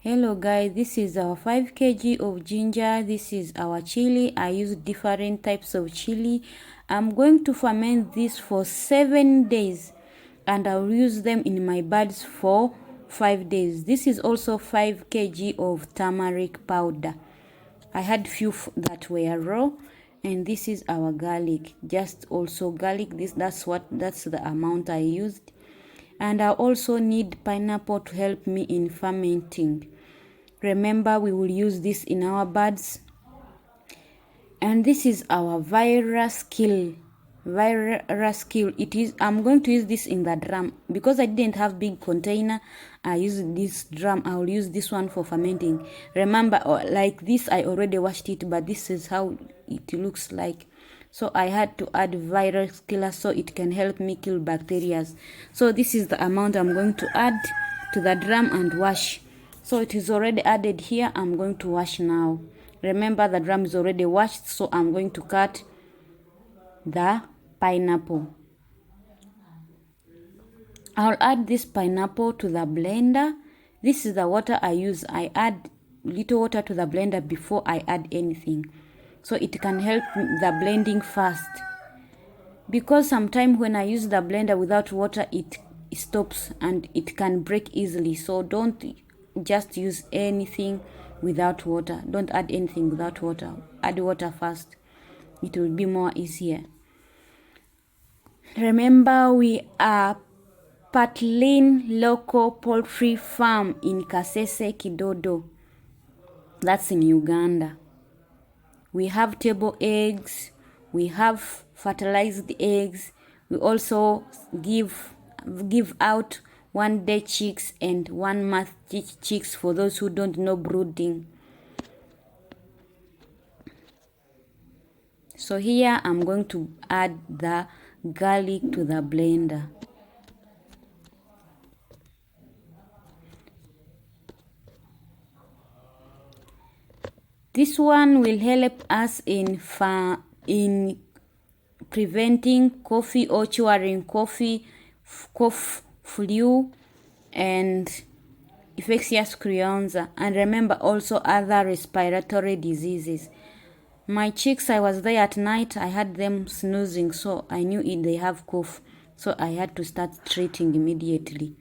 Hello guys, this is our 5 kg of ginger. This is our chili. I use different types of chili. I'm going to ferment this for 7 days and I'll use them in my buds for 5 days. This is also 5 kg of turmeric powder. I had few that were raw, and this is our garlic. Just also garlic. That's the amount I used. And I also need pineapple to help me in fermenting. Remember, we will use this in our buds. And this is our virus kill. It is. I'm going to use this in the drum because I didn't have big container. I use this drum. I will use this one for fermenting. Remember, like this, I already washed it, but this is how it looks like. So I had to add virus killer so it can help me kill bacteria. So this is the amount I'm going to add to the drum and wash. So it is already added here. I'm going to wash now. Remember, the drum is already washed, so I'm going to cut the pineapple. I'll add this pineapple to the blender. This is the water I use. I add little water to the blender before I add anything, so it can help the blending fast. Because sometimes when I use the blender without water, it stops and it can break easily. So don't just use anything without water. Don't add anything without water. Add water first. It will be more easier. Remember, we are Patlin Local Poultry Farm in Kasese, Kidodo. That's in Uganda. We have table eggs. We have fertilized eggs. We also give out 1 day chicks and 1 month chicks for those who don't know brooding. So here I'm going to add the garlic to the blender. This one will help us in preventing coffee or curing coffee, cough, flu, and infectious coryza, and remember also other respiratory diseases. My chicks, I was there at night, I had them snoozing, so I knew they have cough, so I had to start treating immediately.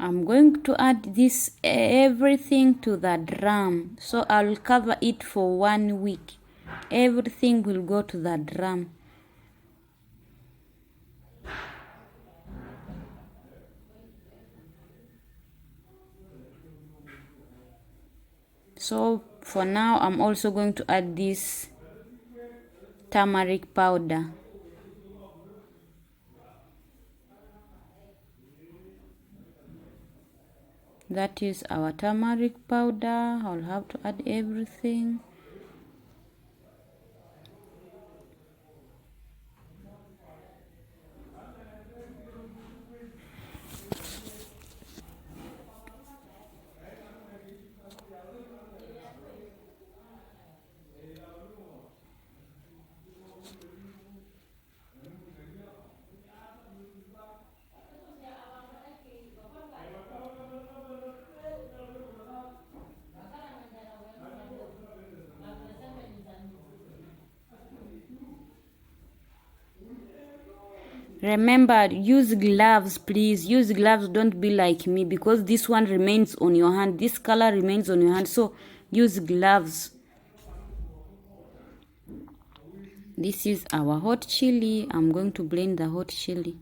I'm going to add this everything to the drum, so I'll cover it for 1 week. Everything will go to the drum. So for now, I'm also going to add this turmeric powder. That is our turmeric powder. I'll have to add everything. Remember, use gloves, please. Use gloves. Don't be like me, because this one remains on your hand. This color remains on your hand, so use gloves. This is our hot chili. I'm going to blend the hot chili.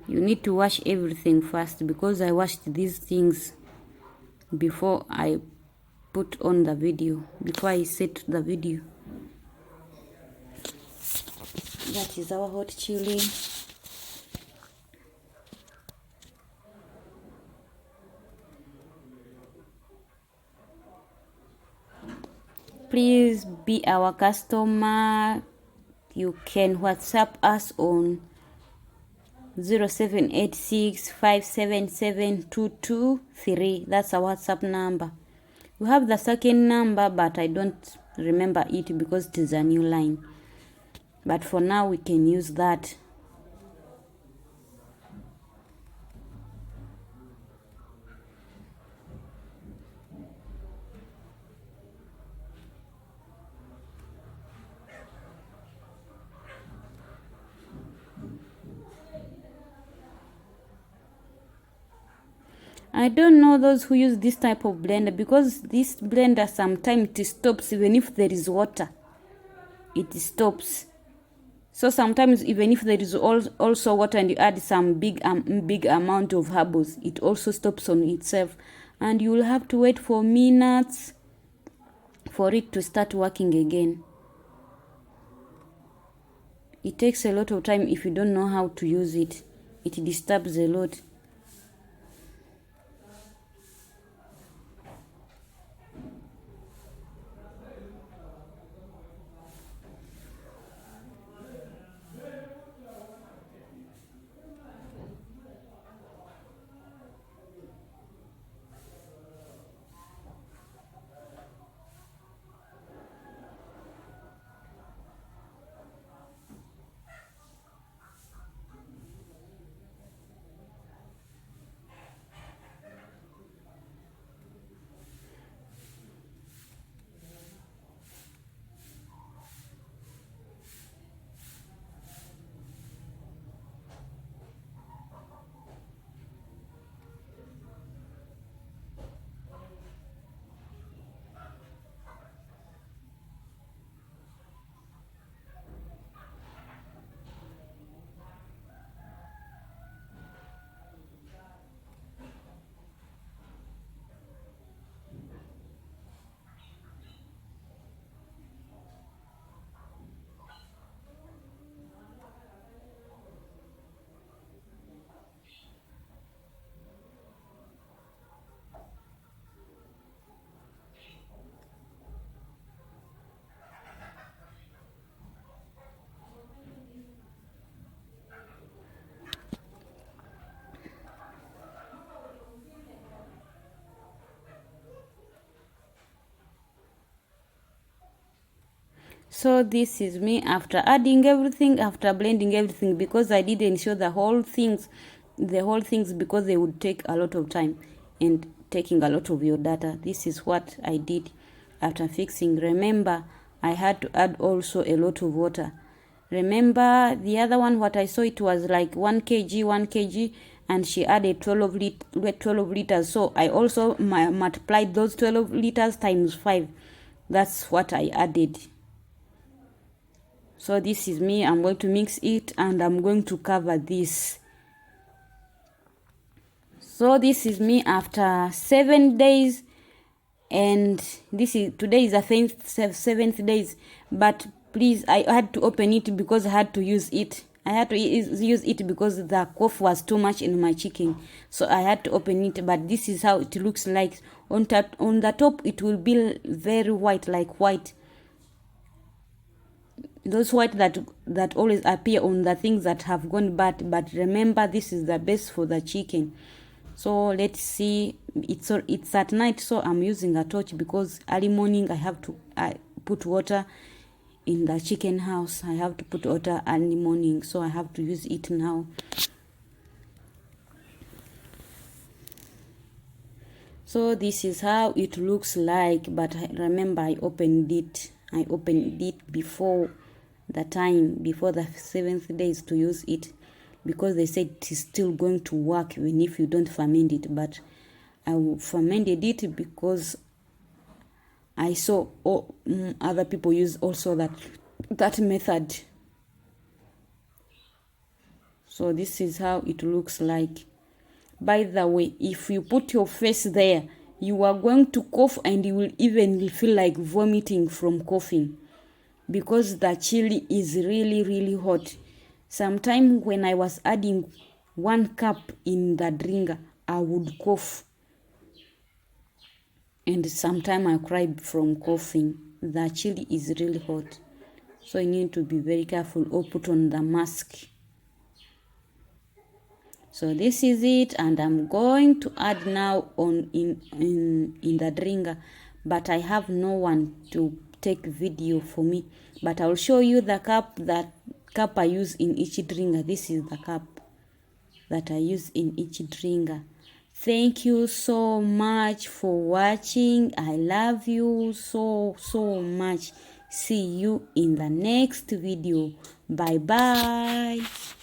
You need to wash everything first, because I washed these things before I put on the video, before I set the video. That is our hot chili. Please be our customer. you can WhatsApp us on 0786577223. That's our WhatsApp number. We have the second number, but I don't remember it because it is a new line. But for now, we can use that. I don't know those who use this type of blender, because this blender sometimes it stops even if there is water. It stops. So sometimes even if there is also water and you add some big amount of herbs, it also stops on itself, and you will have to wait for minutes for it to start working again. It takes a lot of time if you don't know how to use it. It disturbs a lot. So this is me after adding everything, after blending everything, because I didn't show the whole things because they would take a lot of time and taking a lot of your data. This is what I did after fixing. Remember, I had to add also a lot of water. Remember the other one, what I saw, it was like 1 kg, and she added 12 liters. So I also multiplied those 12 liters times 5. That's what I added. So this is me. I'm going to mix it and I'm going to cover this. So this is me after 7 days, and today is the seventh days. But please, I had to open it because I had to use it. I had to use it because the cough was too much in my chicken, so I had to open it. But this is how it looks like. On the top, it will be very white, like white. Those white that always appear on the things that have gone bad. But remember, this is the best for the chicken. So let's see. It's at night, so I'm using a torch because early morning I have to put water in the chicken house. I have to put water early morning, so I have to use it now. So this is how it looks like. But remember, I opened it before the 7th days to use it, because they said it is still going to work even if you don't ferment it. But I fermented it because I saw other people use also that method. So this is how it looks like. By the way, if you put your face there, you are going to cough, and you will even feel like vomiting from coughing, because the chili is really, really hot. Sometime when I was adding 1 cup in the drink, I would cough, and sometime I cried from coughing. The chili is really hot. so you need to be very careful or put on the mask. So this is it, and I'm going to add now on in the drinker, but I have no one to take video for me, but I'll show you the cup I use in each drinker. This is the cup that I use in each drinker. Thank you so much for watching. I love you so much. See you in the next video. Bye bye.